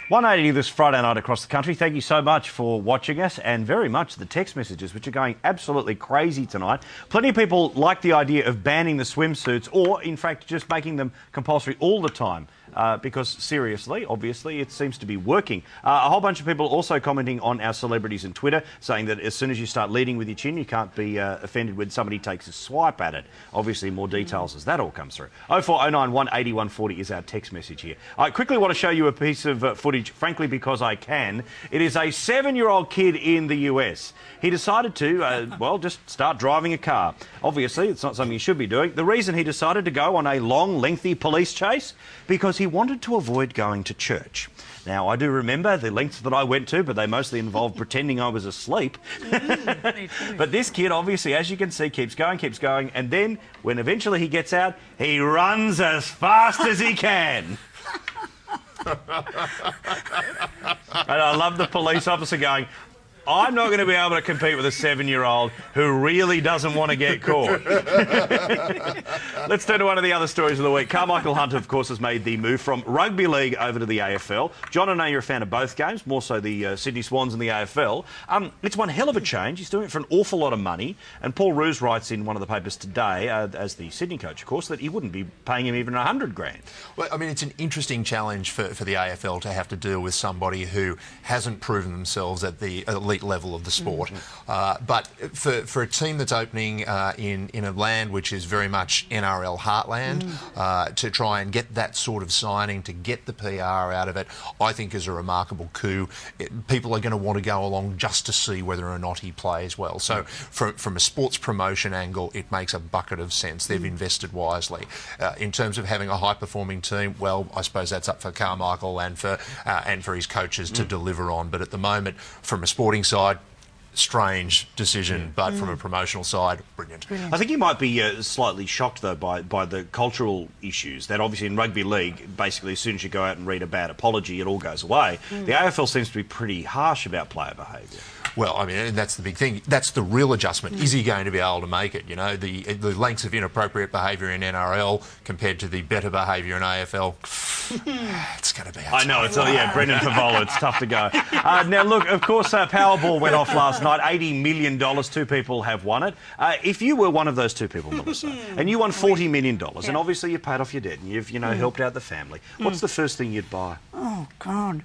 180 this Friday night across the country. Thank you so much for watching us, and very much the text messages, which are going absolutely crazy tonight. Plenty of people like the idea of banning the swimsuits, or in fact just making them compulsory all the time. Because seriously, obviously, it seems to be working. A whole bunch of people also commenting on our celebrities on Twitter, saying that as soon as you start leading with your chin, you can't be offended when somebody takes a swipe at it. Obviously, more details as that all comes through. 0409 180 140 is our text message here. I quickly want to show you a piece of footage, frankly, because I can. It is a 7-year-old kid in the US. He decided to, well, just start driving a car. Obviously, it's not something you should be doing. The reason he decided to go on a long, lengthy police chase, because he wanted to avoid going to church. Now, I do remember the lengths that I went to, but they mostly involved pretending I was asleep. But this kid, obviously, as you can see, keeps going, and then, when eventually he gets out, he runs as fast as he can. And I love the police officer going, I'm not going to be able to compete with a 7-year-old who really doesn't want to get caught. Let's turn to one of the other stories of the week. Carmichael Hunter, of course, has made the move from rugby league over to the AFL. John, I know you're a fan of both games, more so the Sydney Swans and the AFL. It's one hell of a change. He's doing it for an awful lot of money. And Paul Roos writes in one of the papers today, as the Sydney coach, of course, that he wouldn't be paying him even $100,000. Well, I mean, it's an interesting challenge for the AFL to have to deal with somebody who hasn't proven themselves at the elite level of the sport. But for a team that's opening in a land which is very much NRL heartland, to try and get that sort of signing, to get the PR out of it, I think is a remarkable coup. People are going to want to go along just to see whether or not he plays well. So from a sports promotion angle, it makes a bucket of sense. They've invested wisely. In terms of having a high-performing team, well, I suppose that's up for Carmichael and for his coaches to deliver on. But at the moment, from a sporting side, strange decision, but from a promotional side, brilliant. I think you might be slightly shocked, though, by the cultural issues that obviously in rugby league, basically as soon as you go out and read a bad apology, it all goes away. The AFL seems to be pretty harsh about player behaviour. Well, I mean, and that's the big thing. That's the real adjustment. Is he going to be able to make it? You know, the lengths of inappropriate behaviour in NRL compared to the better behaviour in AFL, it's going to be... I know, it's yeah, Brendan Favola, it's tough to go. Now, look, of course, Powerball went off last night, $80 million. 2 people have won it. If you were one of those 2 people, Melissa, and you won $40 million, and obviously you paid off your debt and you've, helped out the family, what's the first thing you'd buy? Oh, God.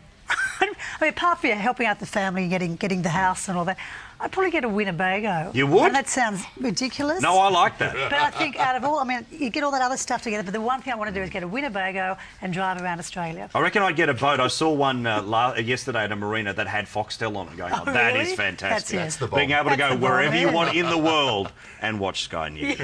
I mean, apart from helping out the family, getting the house and all that, I'd probably get a Winnebago. You would? And that sounds ridiculous. No, I like that. But I think out of all, I mean, you get all that other stuff together, but the one thing I want to do is get a Winnebago and drive around Australia. I reckon I'd get a boat. I saw one yesterday at a marina that had Foxtel on it going, oh, that really? is fantastic. That's the being able to go wherever you want in the world and watch Sky News.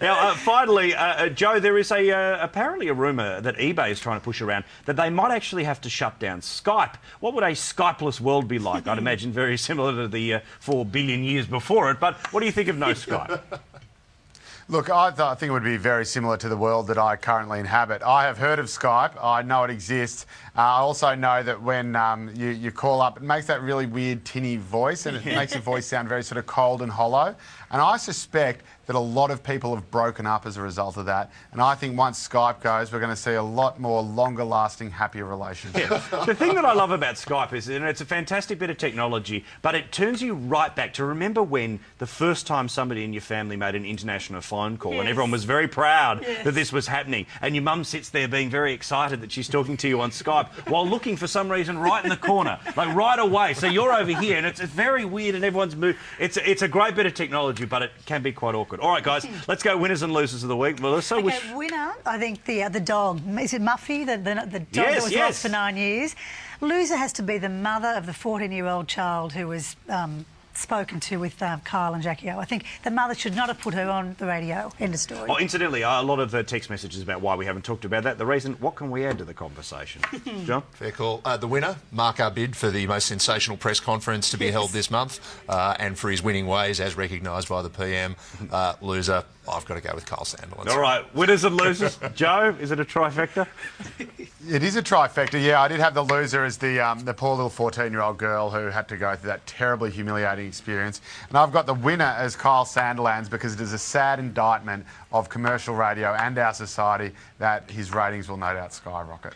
Now, finally, Joe, there is apparently a rumour that eBay is trying to push around that they might actually have to shut down Skype. What would a Skypeless world be like? I'd imagine very similar to the 4 billion years before it, but what do you think of no Skype? Look, I think it would be very similar to the world that I currently inhabit. I have heard of Skype. I know it exists. I also know that when you call up, it makes that really weird tinny voice, and it makes your voice sound very sort of cold and hollow. And I suspect that a lot of people have broken up as a result of that. And I think once Skype goes, we're going to see a lot more longer-lasting, happier relationships. Yeah. The thing that I love about Skype is that it's a fantastic bit of technology, but it turns you right back to remember when the first time somebody in your family made an international phone call and everyone was very proud that this was happening, and your mum sits there being very excited that she's talking to you on Skype while looking for some reason right in the corner, like right away. So you're over here, and it's very weird, and everyone's moved. It's a great bit of technology, but it can be quite awkward. All right, guys, let's go winners and losers of the week. Melissa, okay, winner, I think the dog. Is it Muffy, the dog that was lost for 9 years? Loser has to be the mother of the 14-year-old child who was spoken to with Kyle and Jackie O. I think the mother should not have put her on the radio. End of story. Oh, incidentally, a lot of text messages about why we haven't talked about that. The reason, what can we add to the conversation? John? Fair call. The winner, Mark Arbid, for the most sensational press conference to be held this month, and for his winning ways, as recognised by the PM. Loser, I've got to go with Kyle Sandilands. All right, winners and losers. Joe, is it a trifecta? It is a trifecta, yeah. I did have the loser as the poor little 14-year-old girl who had to go through that terribly humiliating experience. And I've got the winner as Kyle Sandilands because it is a sad indictment of commercial radio and our society that his ratings will no doubt skyrocket.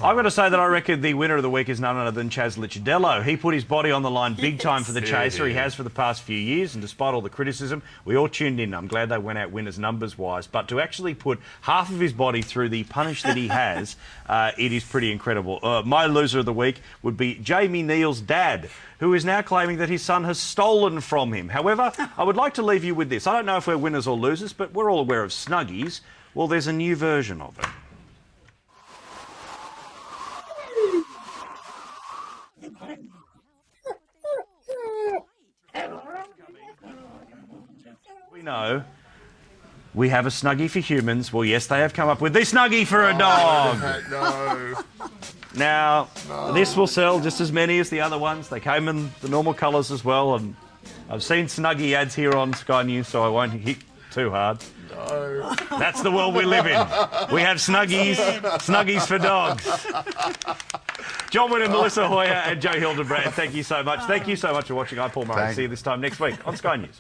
I've got to say that I reckon the winner of the week is none other than Chaz Licciardello. He put his body on the line big time for the Chaser. He has for the past few years, and despite all the criticism, we all tuned in. I'm glad they went out winners numbers-wise, but to actually put half of his body through the punish that he has, it is pretty incredible. My loser of the week would be Jamie Neal's dad, who is now claiming that his son has stolen from him. However, I would like to leave you with this. I don't know if we're winners or losers, but we're all aware of Snuggies. Well, there's a new version of it. We know we have a Snuggie for humans. Well, yes, they have come up with the Snuggie for a dog. No. Now, this will sell just as many as the other ones. They came in the normal colours as well, and I've seen Snuggie ads here on Sky News, so I won't hit too hard. No. That's the world we live in. We have Snuggies for dogs. John Wynn and Melissa Hoyer and Joe Hildebrand, thank you so much. Thank you so much for watching. I'm Paul Murray. See you this time next week on Sky News.